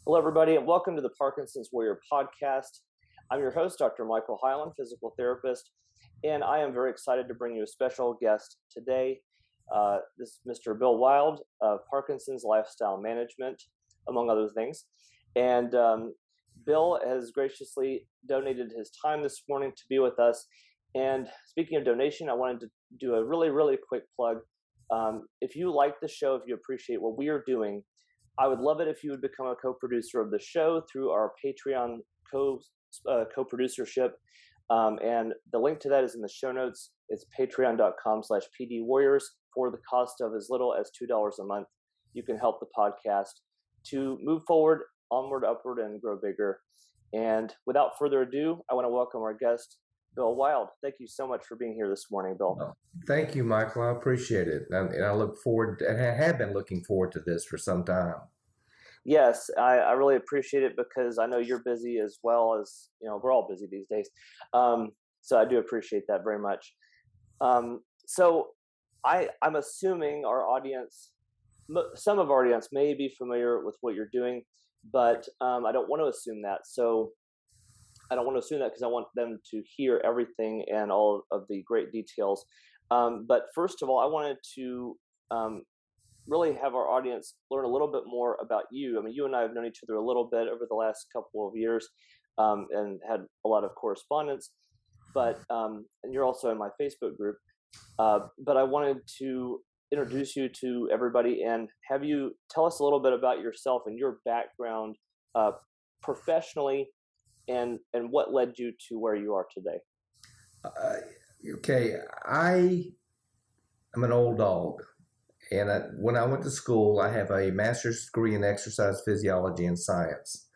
Hello, everybody, and welcome to the Parkinson's Warrior podcast. I'm your host, Dr. Michael Hyland, physical therapist, and I am very excited to bring you a special guest today. This is Mr. Bill Wild of Parkinson's Lifestyle Management, among other things. And Bill has graciously donated his time this morning to be with us. And speaking of donation, I wanted to do a really, really quick plug. If you like the show, if you appreciate what we are doing, I would love it if you would become a co-producer of the show through our Patreon co-producership. And the link to that is in the show notes. It's patreon.com/pdwarriors. For the cost of as little as $2 a month, you can help the podcast to move forward, onward, upward, and grow bigger. And without further ado, I want to welcome our guest, Bill Wild. Thank you so much for being here this morning, Bill. Oh, thank you, Michael. I appreciate it. And I look forward, and I have been looking forward to this for some time. Yes, I really appreciate it because I know you're busy as well as, we're all busy these days. So I do appreciate that very much. So I'm assuming our audience, some of our audience may be familiar with what you're doing, but I don't want to assume that. So I don't want to assume that because I want them to hear everything and all of the great details. But first of all, I wanted to really have our audience learn a little bit more about you. I mean, you and I have known each other a little bit over the last couple of years and had a lot of correspondence, but and you're also in my Facebook group. But I wanted to introduce you to everybody and have you tell us a little bit about yourself and your background professionally and what led you to where you are today. Okay, I am an old dog. And when I went to school, I have a master's degree in exercise physiology and science.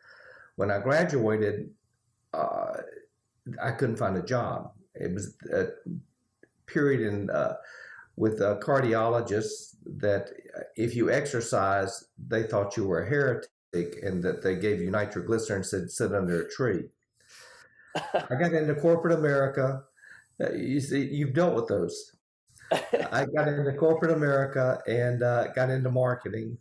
When I graduated, I couldn't find a job. It was a period with cardiologists that if you exercise, they thought you were a heretic and that they gave you nitroglycerin and said, sit under a tree. I got into corporate America. You see, you've dealt with those. I got into corporate America and got into marketing,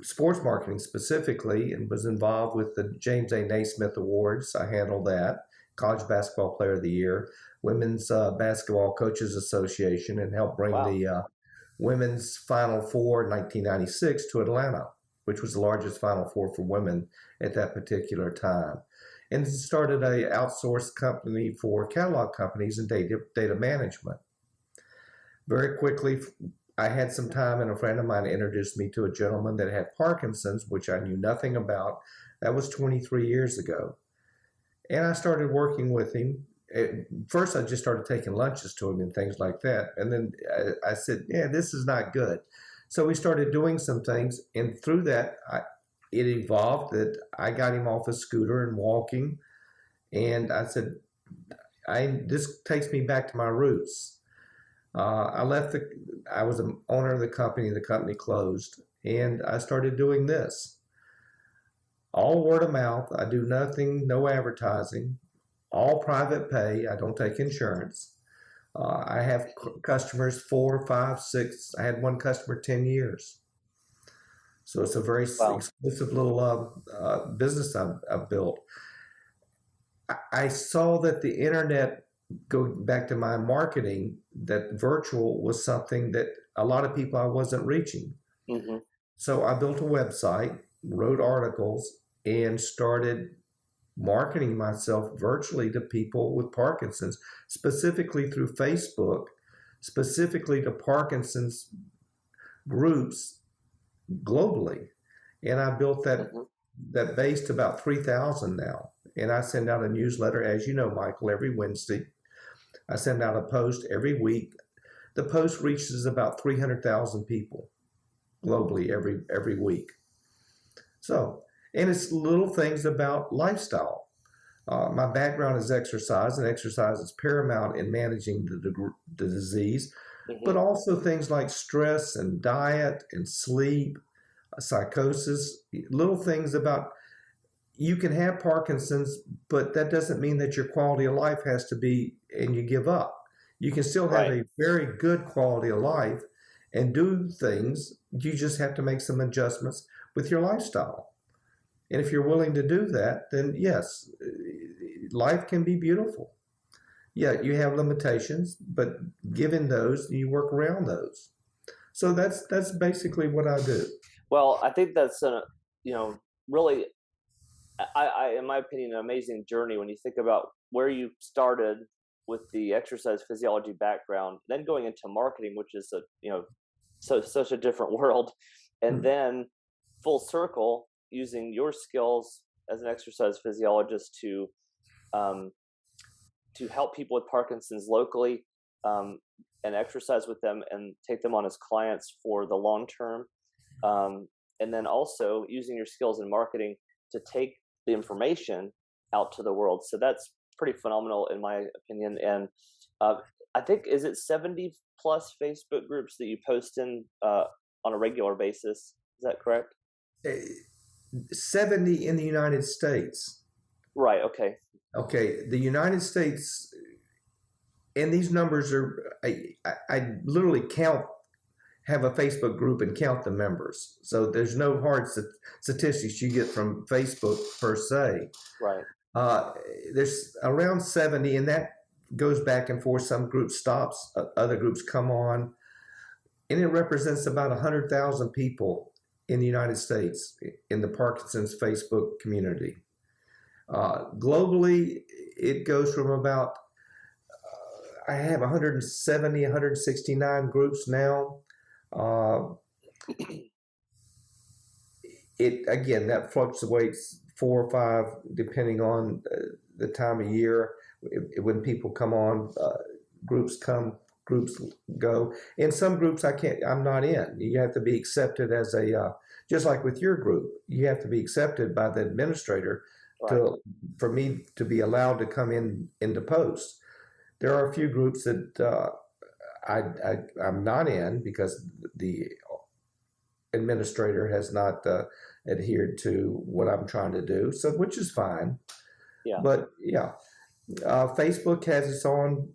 sports marketing specifically, and was involved with the James A. Naismith Awards. I handled that, College Basketball Player of the Year, Women's Basketball Coaches Association, and helped bring the Women's Final Four in 1996 to Atlanta, which was the largest Final Four for women at that particular time. And started a outsourced company for catalog companies and data management. Very quickly, I had some time, and a friend of mine introduced me to a gentleman that had Parkinson's, which I knew nothing about. That was 23 years ago. And I started working with him. First, I just started taking lunches to him and things like that. And then I said, yeah, this is not good. So we started doing some things. And through that, it evolved that I got him off a scooter and walking. And I said, this takes me back to my roots. I was an owner of the company closed, and I started doing this. All word of mouth, I do nothing, no advertising, all private pay, I don't take insurance. I have customers 4, 5, 6, I had one customer 10 years. So it's a very exclusive little business I've built. I saw that the internet, going back to my marketing, that virtual was something that a lot of people I wasn't reaching. Mm-hmm. So I built a website, wrote articles, and started marketing myself virtually to people with Parkinson's, specifically through Facebook, specifically to Parkinson's groups globally. And I built that base to about 3,000 now. And I send out a newsletter, as you know, Michael, every Wednesday. I send out a post every week. The post reaches about 300,000 people globally every week. So, and it's little things about lifestyle. My background is exercise, and exercise is paramount in managing the disease, but also things like stress and diet and sleep, psychosis, little things about. You can have Parkinson's, but that doesn't mean that your quality of life has to be, and you give up. You can still have a very good quality of life and do things. You just have to make some adjustments with your lifestyle. And if you're willing to do that, then yes, life can be beautiful. Yeah, you have limitations, but given those, you work around those. So that's basically what I do. Well, I think that's really, in my opinion, an amazing journey when you think about where you started with the exercise physiology background, then going into marketing, which is such a different world, and Hmm. then full circle using your skills as an exercise physiologist um, to help people with Parkinson's locally, um, and exercise with them and take them on as clients for the long term. And then also using your skills in marketing to take the information out to the world. So that's pretty phenomenal in my opinion. And uh, I think, is it 70 plus Facebook groups that you post in on a regular basis? Is that correct? 70 in the United States. Right. Okay. Okay, the United States, and these numbers are, I literally have a Facebook group and count the members. So there's no hard statistics you get from Facebook per se. Right. Uh, there's around 70, and that goes back and forth. Some groups stops, other groups come on, and it represents about 100,000 people in the United States in the Parkinson's Facebook community. Globally, it goes from about, I have 170, 169 groups now. It again, that fluctuates 4 or 5 depending on the time of year. When people come on, groups come, groups go. In some groups, I'm not in. You have to be accepted as just like with your group, you have to be accepted by the administrator Right. for me to be allowed to come into post. There are a few groups that I'm not in because the administrator has not adhered to what I'm trying to do, so which is fine. Yeah. But yeah, Facebook has its own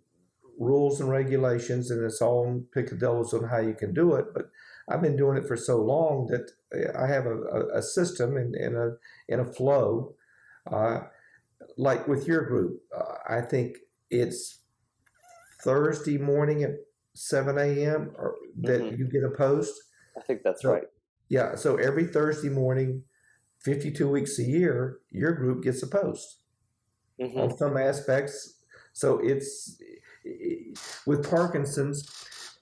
rules and regulations and its own picadillos on how you can do it. But I've been doing it for so long that I have a system and a flow. Like with your group, I think it's Thursday morning at 7 a.m. or that Hmm. you get a post. I think that's So right. yeah, so every Thursday morning, 52 weeks a year, your group gets a post Hmm. on some aspects. So it's with Parkinson's,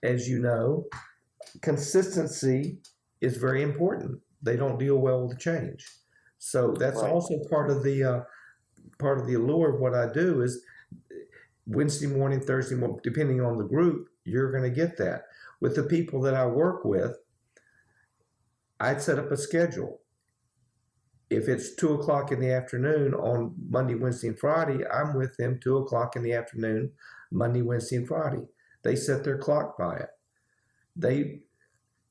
as you know, consistency is very important. They don't deal well with change. So that's Right. also part of the allure of what I do is Wednesday morning, Thursday morning, depending on the group, you're going to get that. With the people that I work with, I'd set up a schedule. If it's 2 o'clock in the afternoon on Monday, Wednesday, and Friday, I'm with them 2 o'clock in the afternoon, Monday, Wednesday, and Friday. They set their clock by it. They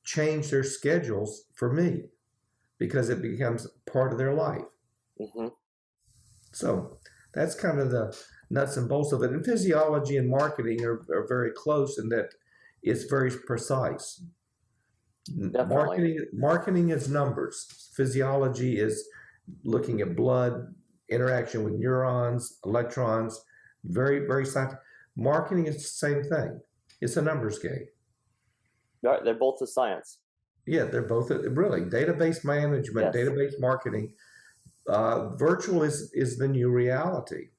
change their schedules for me because it becomes part of their life. Hmm. So that's kind of the nuts and bolts of it. And physiology and marketing are very close in that it's very precise. Definitely. Marketing is numbers. Physiology is looking at blood, interaction with neurons, electrons, very scientific. Marketing is the same thing. It's a numbers game. Right. They're both the science. Yeah, they're both really database management, Yes. database marketing. Virtual is the new reality.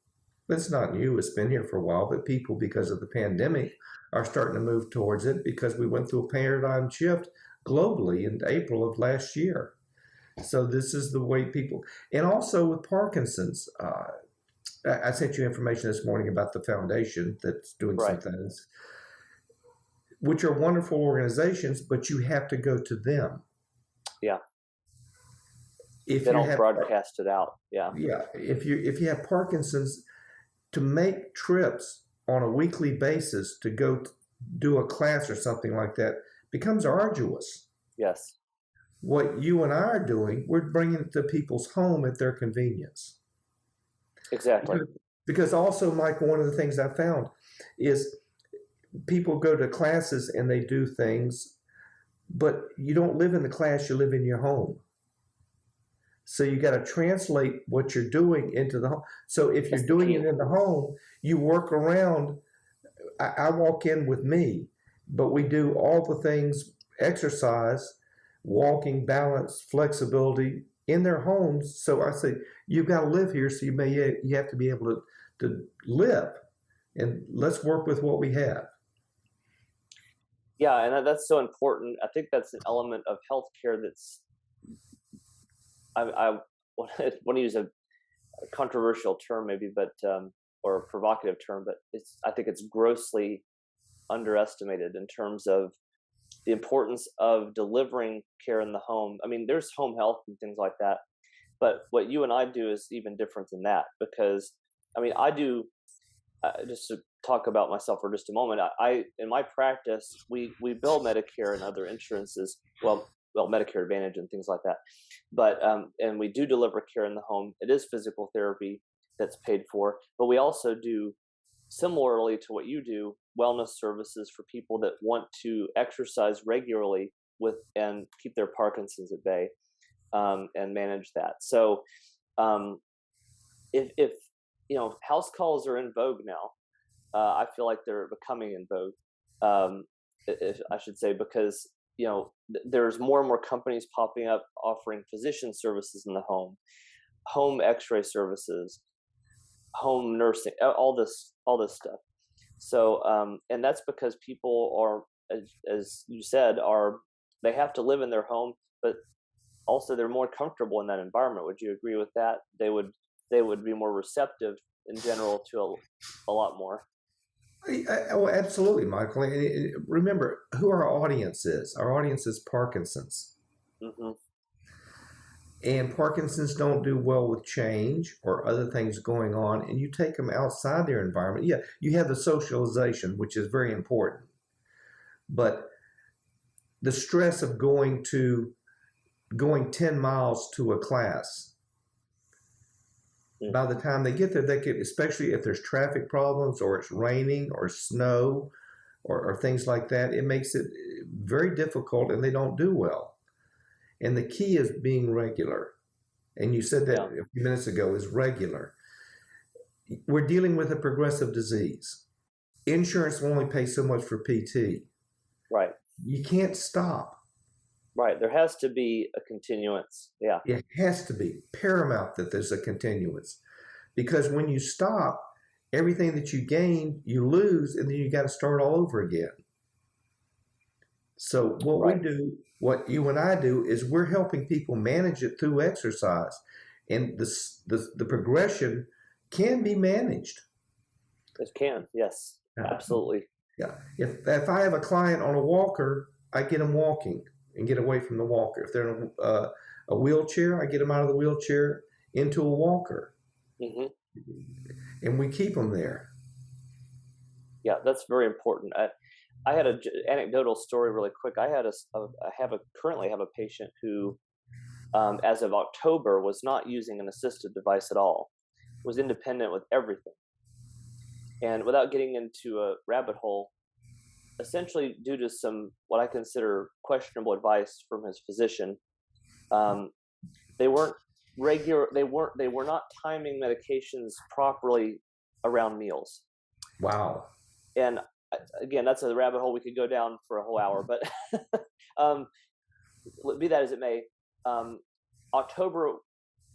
It's not new. It's been here for a while, but people, because of the pandemic, are starting to move towards it because we went through a paradigm shift globally in April of last year. So this is the way people, and also with Parkinson's, I sent you information this morning about the foundation that's doing some Right. things, which are wonderful organizations, but you have to go to them. Yeah. If They you don't have, broadcast it out. Yeah. yeah, if you have Parkinson's, to make trips on a weekly basis to go do a class or something like that becomes arduous. Yes. What you and I are doing, we're bringing it to people's home at their convenience. Exactly. Because also, Michael, one of the things I found is people go to classes and they do things, but you don't live in the class, you live in your home. So you got to translate what you're doing into the home. So if That's you're the doing key. it in the home, you work around. I walk in with me, but we do all the things, exercise, walking, balance, flexibility in their homes. So I say, you've got to live here, so you have to be able to live, and let's work with what we have. Yeah, and that's so important. I think that's an element of healthcare that's I want to use a controversial term maybe, but or a provocative term, but I think it's grossly underestimated in terms of the importance of delivering care in the home. I mean, there's home health and things like that, but what you and I do is even different than that, because I mean, I do just to talk about myself for just a moment. I in my practice, we bill Medicare and other insurances. Well, Medicare Advantage and things like that. But and we do deliver care in the home. It is physical therapy that's paid for, but we also do, similarly to what you do, wellness services for people that want to exercise regularly with and keep their Parkinson's at bay, and manage that. So um, if house calls are in vogue now, I feel like they're becoming in vogue. If I should say, because there's more and more companies popping up offering physician services in the home X-ray services, home nursing, all this stuff. So and that's because people are, as you said, they have to live in their home, but also they're more comfortable in that environment. Would you agree with that? They would be more receptive in general to a lot more. Oh, absolutely, Michael. Remember who our audience is. Our audience is Parkinson's. Hmm. And Parkinson's don't do well with change or other things going on. And you take them outside their environment. Yeah, you have the socialization, which is very important. But the stress of going 10 miles to a class, Mm. by the time they get there, they could, especially if there's traffic problems or it's raining or snow or things like that, it makes it very difficult and they don't do well. And the key is being regular. And you said that Yeah. a few minutes ago, is regular. We're dealing with a progressive disease. Insurance will only pay so much for PT. Right. You can't stop. Right. There has to be a continuance. Yeah. It has to be paramount that there's a continuance. Because when you stop, everything that you gain, you lose, and then you got to start all over again. So Right. what you and I do, is we're helping people manage it through exercise. And the progression can be managed. It can. Yes. Yeah. Absolutely. Yeah. If I have a client on a walker, I get them walking and get away from the walker. If they're in a wheelchair, I get them out of the wheelchair into a walker, Hmm. and we keep them there. Yeah, that's very important. I had an anecdotal story really quick. Currently have a patient who, as of October, was not using an assisted device at all, was independent with everything. And without getting into a rabbit hole, essentially due to some what I consider questionable advice from his physician, um, they weren't they were not timing medications properly around meals. Wow. And again, that's a rabbit hole we could go down for a whole hour, but um, be that as it may, um, October,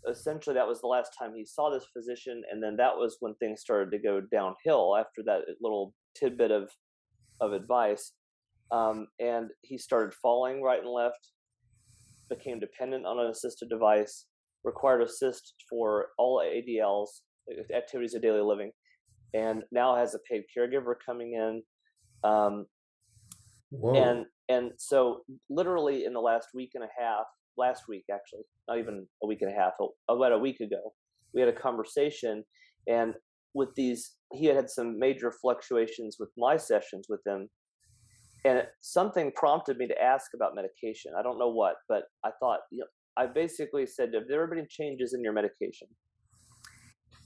essentially that was the last time he saw this physician, and then that was when things started to go downhill after that little tidbit of advice. And he started falling right and left, became dependent on an assisted device, required assist for all ADLs, activities of daily living, and now has a paid caregiver coming in. Um, Whoa. and so literally in the last week actually, not even a week and a half, about a week ago, we had a conversation, and with he had some major fluctuations with my sessions with him, and something prompted me to ask about medication. I don't know what, but I thought, I basically said, have there been any changes in your medication?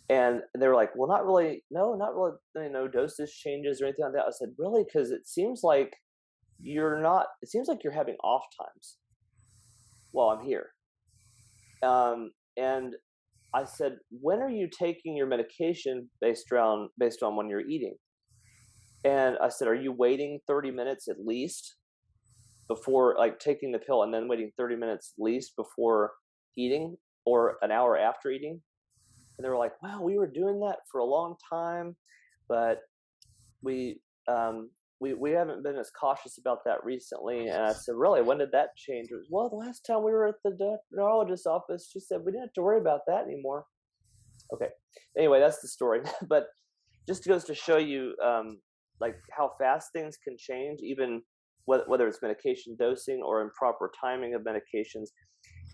And they were like, well, not really. No, not really. Dosage changes or anything like that. I said, really? Because it seems like you're having off times while I'm here. And I said, when are you taking your medication based on when you're eating? And I said, are you waiting 30 minutes at least before, like, taking the pill and then waiting 30 minutes at least before eating, or an hour after eating? And they were like, wow, we were doing that for a long time, but we we haven't been as cautious about that recently. And I said, really, when did that change? It was, well, the last time we were at the neurologist's office, she said we didn't have to worry about that anymore. Okay. Anyway, that's the story. But just goes to show you, like, how fast things can change, even whether it's medication dosing or improper timing of medications.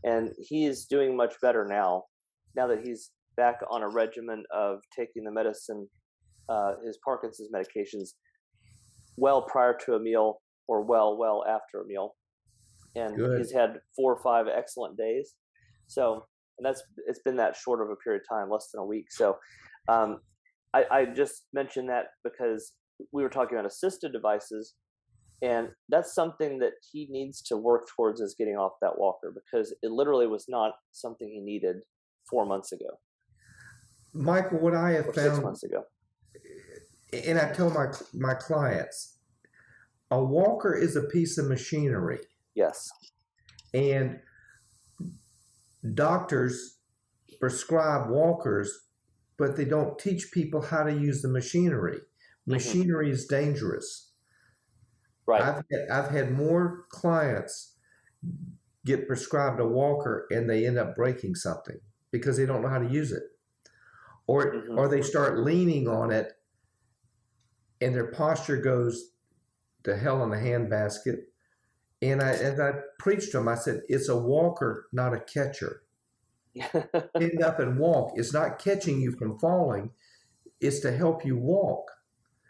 And he is doing much better now that he's back on a regimen of taking the medicine, his Parkinson's medications, well prior to a meal, or well after a meal. And Good. he's had 4 or 5 excellent days. So, and it's been that short of a period of time, less than a week. So I just mentioned that because we were talking about assisted devices, and that's something that he needs to work towards, is getting off that walker, because it literally was not something he needed 4 months ago. Michael, what I have or found, 6 months ago. and I tell my clients, a walker is a piece of machinery. Yes. And doctors prescribe walkers, but they don't teach people how to use the machinery. Machinery is dangerous. Right. I've had more clients get prescribed a walker and they end up breaking something because they don't know how to use it. Or they start leaning on it and their posture goes to hell in a handbasket. And as I preached to them, I said, it's a walker, not a catcher. Stand up and walk. It's not catching you from falling. It's to help you walk.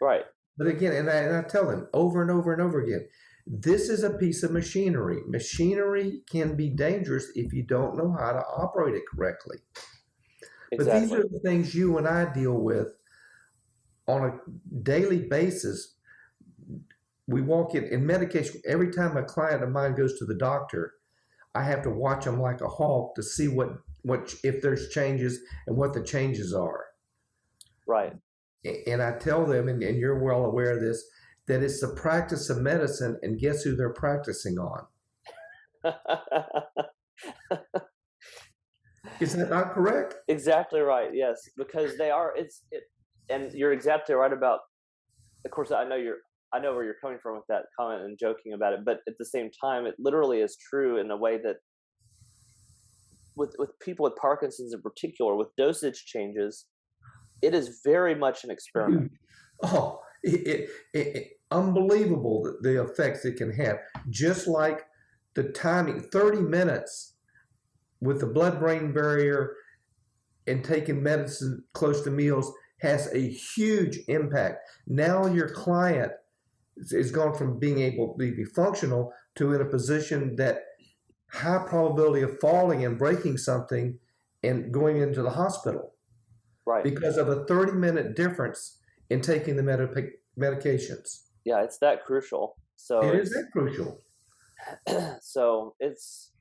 Right. But again, and I tell them over and over and over again, this is a piece of machinery. Machinery can be dangerous if you don't know how to operate it correctly. Exactly. But these are the things you and I deal with on a daily basis. We walk in medication. Every time a client of mine goes to the doctor, I have to watch them like a hawk to see what if there's changes and what the changes are. Right. And I tell them, and you're well aware of this, that it's the practice of medicine, and guess who they're practicing on? Is that not correct? Exactly right. Yes, because they are. And you're exactly right about. Of course, I know where you're coming from with that comment and joking about it, but at the same time, it literally is true in a way that with people with Parkinson's in particular, with dosage changes, it is very much an experiment. Oh, unbelievable the effects it can have. Just like the timing, 30 minutes with the blood-brain barrier and taking medicine close to meals has a huge impact. Now your client is gone from being able to be functional to in a position that high probability of falling and breaking something and going into the hospital. Right. Because of a 30-minute difference in taking the medications. Yeah, it's that crucial. So it is that crucial. So it's,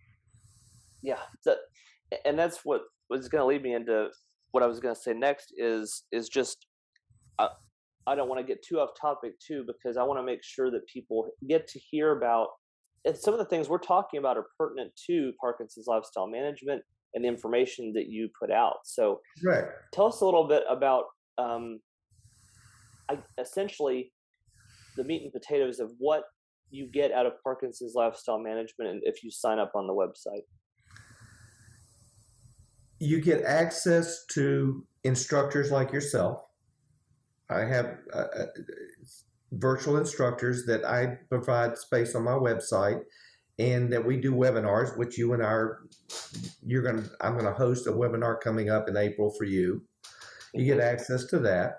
yeah. And that's what was going to lead me into what I was going to say next is just, I don't want to get too off topic too, because I want to make sure that people get to hear about, and some of the things we're talking about are pertinent to Parkinson's lifestyle management and the information that you put out. So right. Tell us a little bit about essentially the meat and potatoes of what you get out of Parkinson's lifestyle management, and if you sign up on the website. You get access to instructors like yourself. I have virtual instructors that I provide space on my website, and that we do webinars, which you and I'm going to host a webinar coming up in April for you. You get access to that.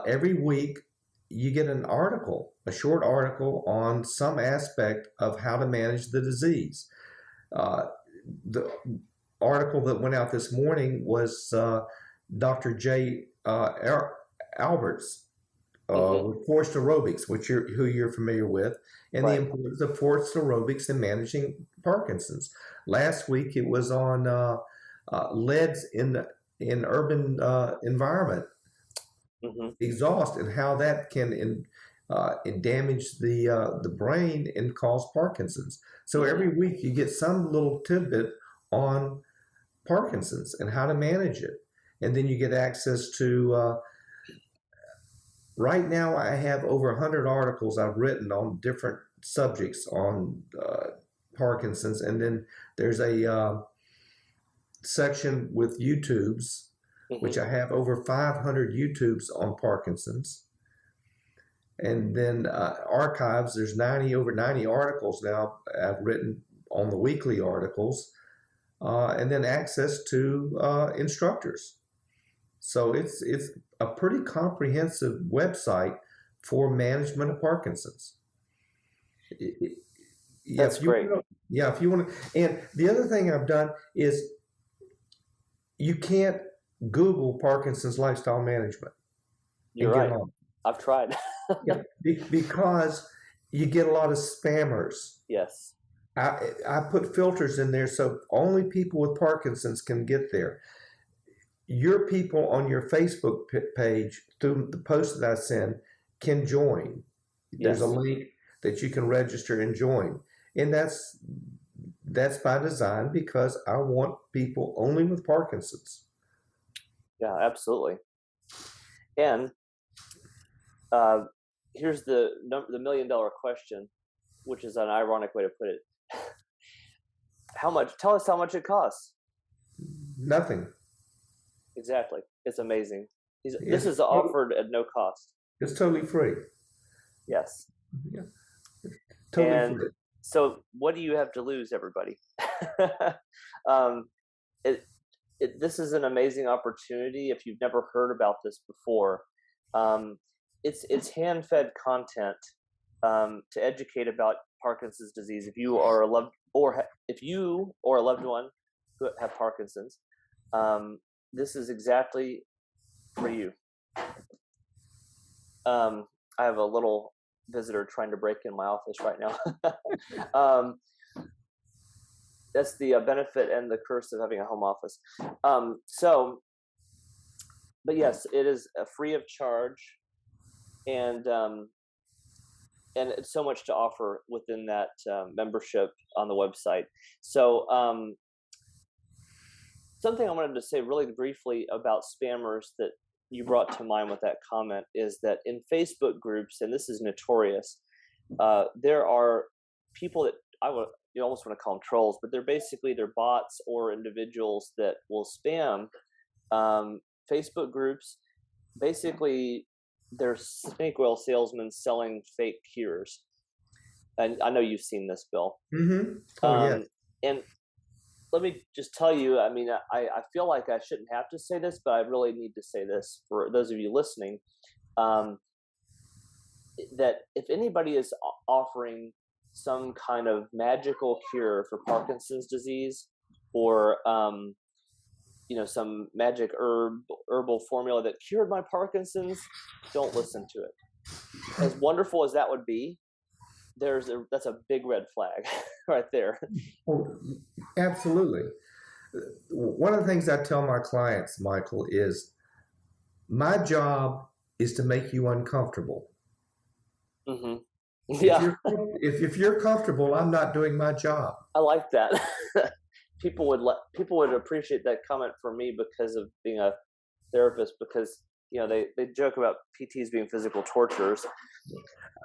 Every week you get an article, a short article on some aspect of how to manage the disease. The article that went out this morning was Dr. J. Albert's with forced aerobics, who you're familiar with, and right. The importance of forced aerobics in managing Parkinson's. Last week it was on leads in urban environment, exhaust, and how that can damage the brain and cause Parkinson's. So every week you get some little tidbit on Parkinson's and how to manage it, and then you get access to. Right now, I have over 100 articles I've written on different subjects on Parkinson's, and then there's a section with YouTubes, which I have over 500 YouTubes on Parkinson's. And then archives, there's over 90 articles now I've written on the weekly articles, and then access to instructors. So it's a pretty comprehensive website for management of Parkinson's. That's great. If you want to. And the other thing I've done is you can't Google Parkinson's lifestyle management. You're right. I've tried. Because you get a lot of spammers. Yes. I put filters in there so only people with Parkinson's can get there. Your people on your Facebook page, through the post that I send, can join. There's a link that you can register and join. And that's by design, because I want people only with Parkinson's. Yeah, absolutely. And here's the $1 million question, which is an ironic way to put it. Tell us how much it costs. Nothing. Exactly. It's amazing. This is offered at no cost. It's totally free. Yes. Yeah. Totally free. So what do you have to lose, everybody? This is an amazing opportunity. If you've never heard about this before, it's hand-fed content to educate about Parkinson's disease. If you or a loved one who have Parkinson's, this is exactly for you. I have a little visitor trying to break in my office right now. That's the benefit and the curse of having a home office. But yes, it is free of charge, and it's so much to offer within that membership on the website. So something I wanted to say really briefly about spammers that you brought to mind with that comment is that in Facebook groups, and this is notorious, there are people that you almost want to call them trolls, but they're bots or individuals that will spam Facebook groups. Basically, they're snake oil salesmen selling fake cures. And I know you've seen this, Bill. Mm-hmm. Oh, yeah. And let me just tell you, I mean, I feel like I shouldn't have to say this, but I really need to say this for those of you listening, that if anybody is offering some kind of magical cure for Parkinson's disease, or some magic herbal formula that cured my Parkinson's, don't listen to it. As wonderful as that would be, that's a big red flag right there. Oh, absolutely. One of the things I tell my clients, Michael, is my job is to make you uncomfortable. Mm-hmm. Yeah. If you're comfortable, I'm not doing my job. I like that. People would appreciate that comment for me because of being a therapist, because they joke about PTs being physical torturers.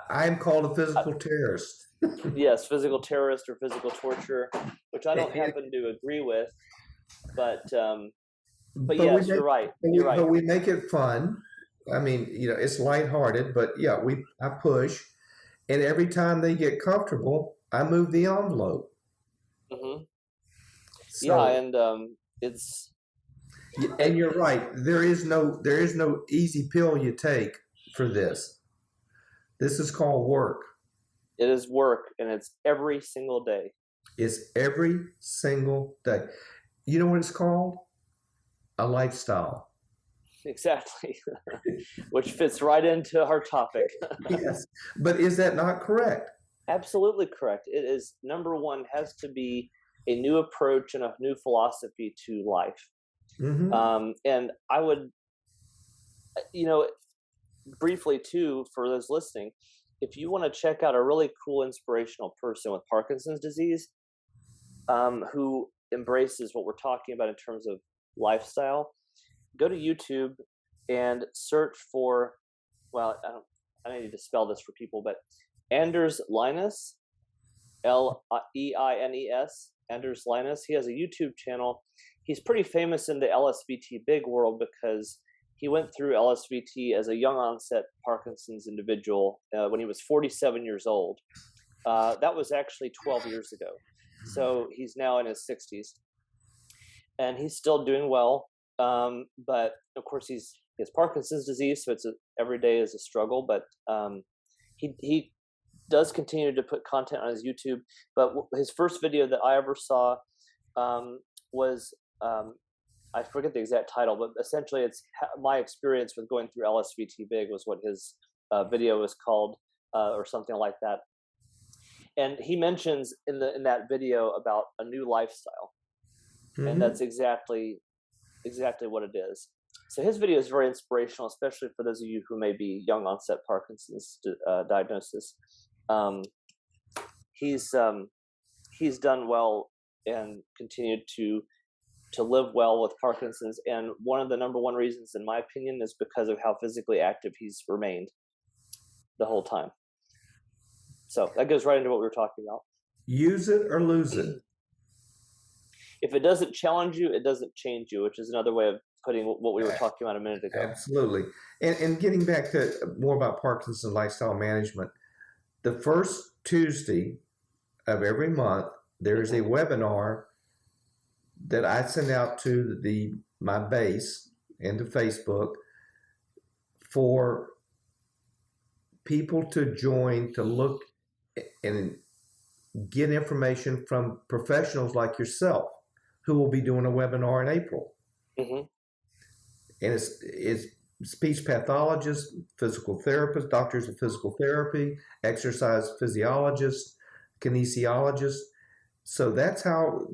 I am called a physical terrorist. Yes, physical terrorist or physical torture, which I don't happen to agree with. But yes, you're right. You're right. But we make it fun. I mean, it's lighthearted, but yeah, I push, and every time they get comfortable, I move the envelope. Mm-hmm. So, yeah, and it's. And you're right. There is no easy pill you take for this. This is called work. It is work, and it's every single day. It's every single day. You know what it's called? A lifestyle. Exactly. Which fits right into our topic. Yes. But is that not correct? Absolutely correct. It is, number one, has to be a new approach and a new philosophy to life. And I would, briefly too, for those listening, if you want to check out a really cool, inspirational person with Parkinson's disease, who embraces what we're talking about in terms of lifestyle, go to YouTube and search for, well, I need to spell this for people, but Anders Linus, Leines, Anders Linus. He has a YouTube channel. He's pretty famous in the LSVT big world because he went through LSVT as a young onset Parkinson's individual when he was 47 years old. That was actually 12 years ago. So he's now in his 60s. And he's still doing well. But of course, he has Parkinson's disease, so every day is a struggle. But he does continue to put content on his YouTube. But his first video that I ever saw was, I forget the exact title, but essentially it's my experience with going through LSVT big was what his video was called, or something like that. And he mentions in that video about a new lifestyle, and that's exactly what it is. So his video is very inspirational, especially for those of you who may be young onset Parkinson's diagnosis. He's done well and continued to live well with Parkinson's, and one of the number one reasons, in my opinion, is because of how physically active he's remained the whole time. So that goes right into what we were talking about. Use it or lose it. If it doesn't challenge you, it doesn't change you, which is another way of putting what we were talking about a minute ago. Absolutely. And getting back to more about Parkinson's lifestyle management, the first Tuesday of every month, there is a webinar that I send out to my base and to Facebook for people to join, to look and get information from professionals like yourself who will be doing a webinar in April. And it's speech pathologists, physical therapists, doctors of physical therapy, exercise physiologists, kinesiologists. So that's how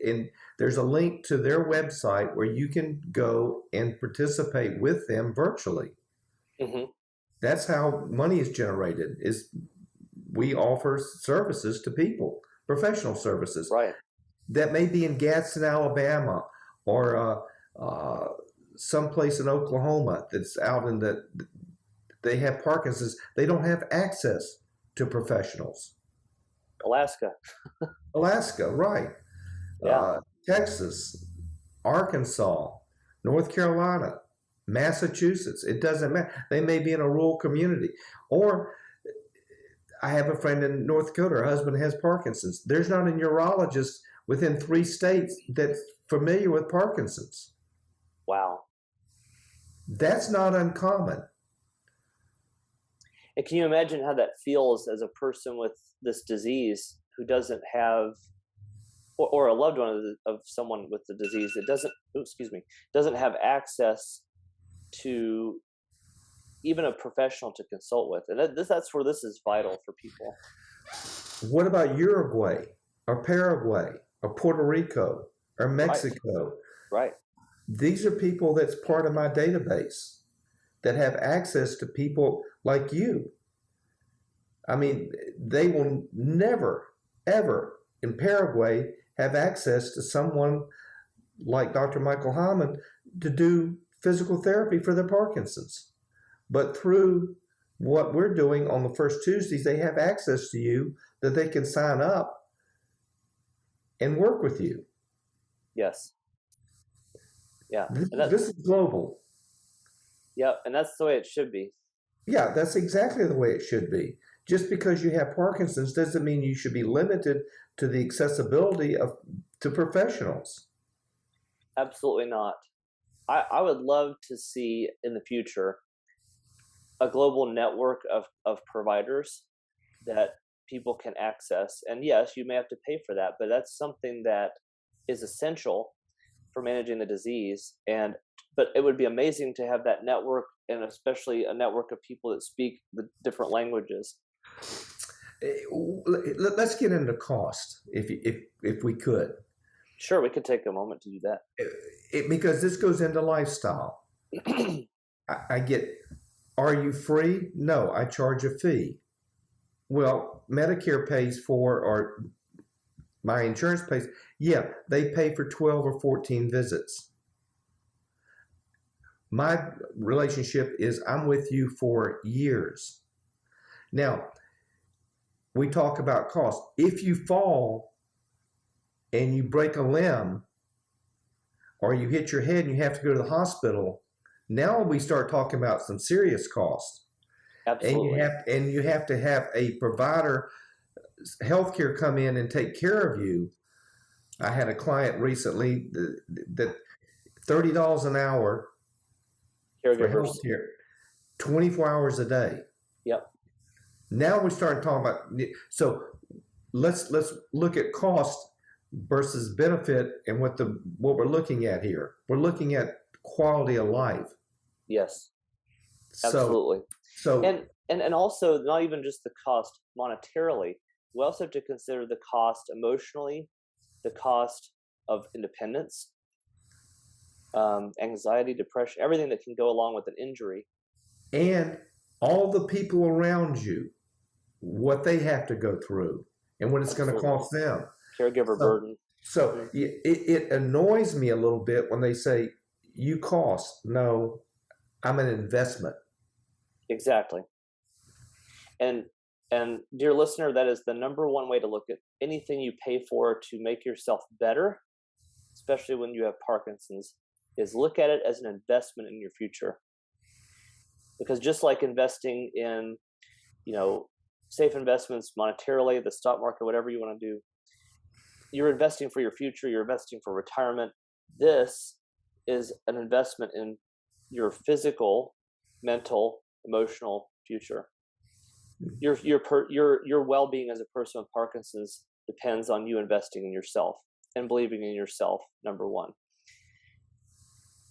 and there's a link to their website where you can go and participate with them virtually. That's how money is generated, is we offer services to people, professional services. Right. That may be in Gadsden, Alabama, or someplace in Oklahoma that's out in they have Parkinson's. They don't have access to professionals. Alaska, right. Yeah. Texas, Arkansas, North Carolina, Massachusetts. It doesn't matter. They may be in a rural community. Or I have a friend in North Dakota. Her husband has Parkinson's. There's not a neurologist within 3 states that's familiar with Parkinson's. Wow. That's not uncommon. And can you imagine how that feels as a person with this disease who doesn't have, or a loved one of someone with the disease that doesn't have access to even a professional to consult with? And that's where this is vital for people. What about Uruguay or Paraguay or Puerto Rico or Mexico? Right. These are people that's part of my database that have access to people like you. I mean, they will never, ever in Paraguay have access to someone like Dr. Michael Hyland to do physical therapy for their Parkinson's. But through what we're doing on the first Tuesdays, they have access to you that they can sign up and work with you. Yes. Yeah. This is global. Yeah, and that's the way it should be. Yeah, that's exactly the way it should be. Just because you have Parkinson's doesn't mean you should be limited to the accessibility to professionals. Absolutely not. I would love to see in the future a global network of providers that people can access. And yes, you may have to pay for that, but that's something that is essential for managing the disease. But it would be amazing to have that network, and especially a network of people that speak the different languages. Let's get into cost, if we could. Sure, we could take a moment to do that. Because this goes into lifestyle. I get, are you free? No, I charge a fee. Well, Medicare pays for, or my insurance pays. Yeah, they pay for 12 or 14 visits. My relationship is I'm with you for years. Now, we talk about cost. If you fall and you break a limb, or you hit your head and you have to go to the hospital, now we start talking about some serious costs. Absolutely. And you have to have a provider, healthcare, come in and take care of you. I had a client recently that $30 an hour for healthcare, 24 hours a day. Yep. Now we start talking about, so let's look at cost versus benefit, and what we're looking at here. We're looking at quality of life. Yes. Absolutely. And also not even just the cost monetarily. We also have to consider the cost emotionally, the cost of independence, anxiety, depression, everything that can go along with an injury. And all the people around you, what they have to go through and what it's going to cost them. Caregiver burden. So it annoys me a little bit when they say, you cost. No, I'm an investment. Exactly. And dear listener, that is the number one way to look at anything you pay for to make yourself better, especially when you have Parkinson's, is look at it as an investment in your future. Because just like investing in, safe investments monetarily, the stock market, whatever you want to do, you're investing for your future, you're investing for retirement. This is an investment in your physical, mental, emotional future. Your well-being as a person with Parkinson's depends on you investing in yourself and believing in yourself, number one.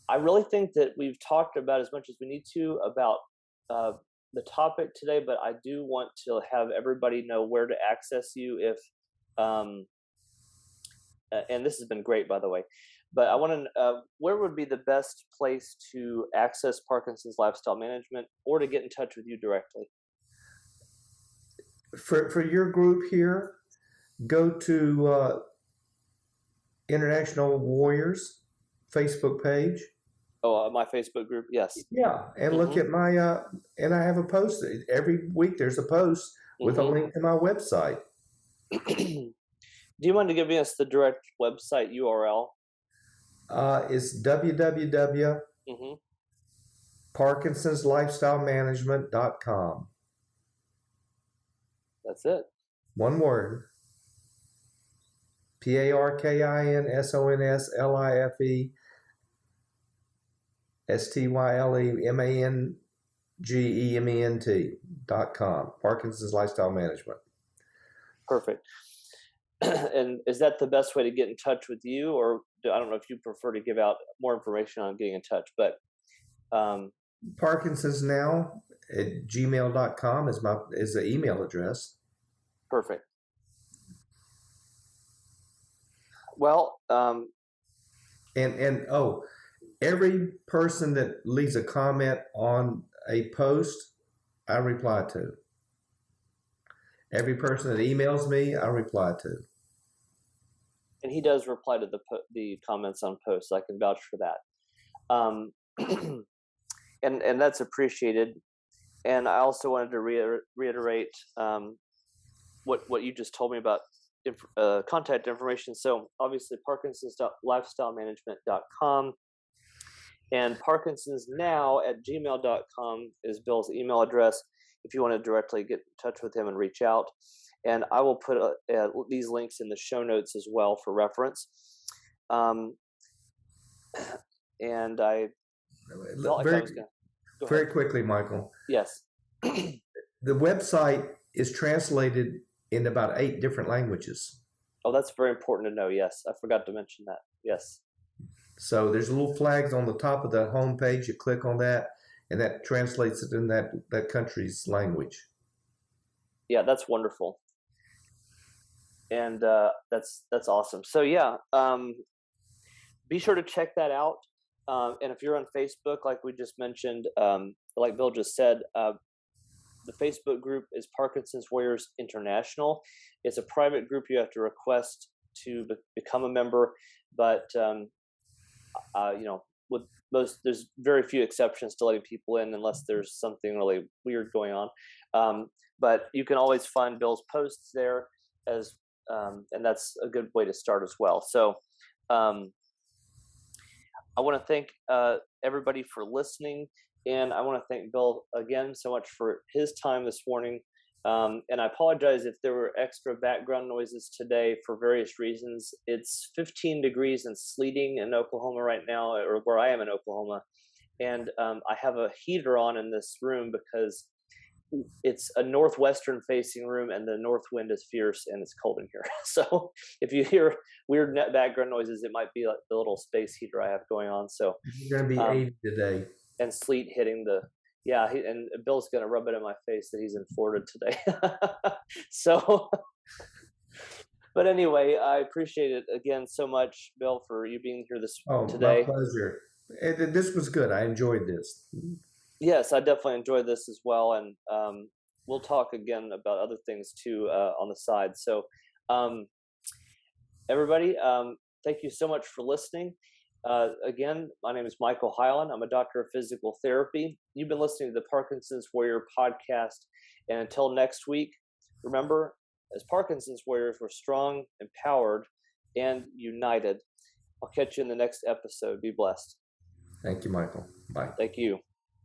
I really think that we've talked about as much as we need to about the topic today, but I do want to have everybody know where to access you if, and this has been great, by the way, but I want to, where would be the best place to access Parkinson's Lifestyle Management or to get in touch with you directly? For your group here, go to International Warriors Facebook page. Oh, my Facebook group, yes. Yeah, and look at my, and I have a post. Every week there's a post with a link to my website. Do you mind to give us the direct website URL? It's www.parkinsonslifestylemanagement.com. That's it. One word. Parkinsonslifestylemanagement.com. Parkinson's Lifestyle Management. Perfect. And is that the best way to get in touch with you, or I don't know if you prefer to give out more information on getting in touch, but ParkinsonsNow@gmail.com is the email address. Perfect. Well, every person that leaves a comment on a post, I reply to. Every person that emails me, I reply to. And he does reply to the comments on posts. I can vouch for that. And that's appreciated. And I also wanted to reiterate what you just told me about contact information. So obviously parkinsonslifestylemanagement.com and parkinsonsnow@gmail.com is Bill's email address if you want to directly get in touch with him and reach out. And I will put these links in the show notes as well for reference. And I felt like very quickly, Michael. Yes. The website is translated in about 8 different languages. Oh, that's very important to know. Yes, I forgot to mention that. Yes. So there's little flags on the top of the home page. You click on that, and that translates it in that country's language. Yeah, that's wonderful. And that's awesome. So yeah, be sure to check that out. And if you're on Facebook, like we just mentioned, like Bill just said, the Facebook group is Parkinson's Warriors International. It's a private group. You have to request to become a member, but with most, there's very few exceptions to letting people in unless there's something really weird going on. But you can always find Bill's posts there, as and that's a good way to start as well. So um, I want to thank everybody for listening, and I want to thank Bill again so much for his time this morning. And I apologize if there were extra background noises today for various reasons. It's 15 degrees and sleeting in Oklahoma right now, or where I am in Oklahoma, and I have a heater on in this room because it's a northwestern facing room and the north wind is fierce and it's cold in here. So if you hear weird net background noises, it might be like the little space heater I have going on. So It's going to be 80 today. and sleet hitting the, yeah, and Bill's going to rub it in my face that he's in Florida today. So, but anyway, I appreciate it again so much, Bill, for you being here My today. pleasure. And this was good. I enjoyed this. Yes, I definitely enjoyed this as well, and we'll talk again about other things too on the side. So, everybody, thank you so much for listening. Again, my name is Michael Hyland. I'm a doctor of physical therapy. You've been listening to the Parkinson's Warrior podcast, and until next week, remember, as Parkinson's Warriors, we're strong, empowered, and united. I'll catch you in the next episode. Be blessed. Thank you, Michael. Bye. Thank you.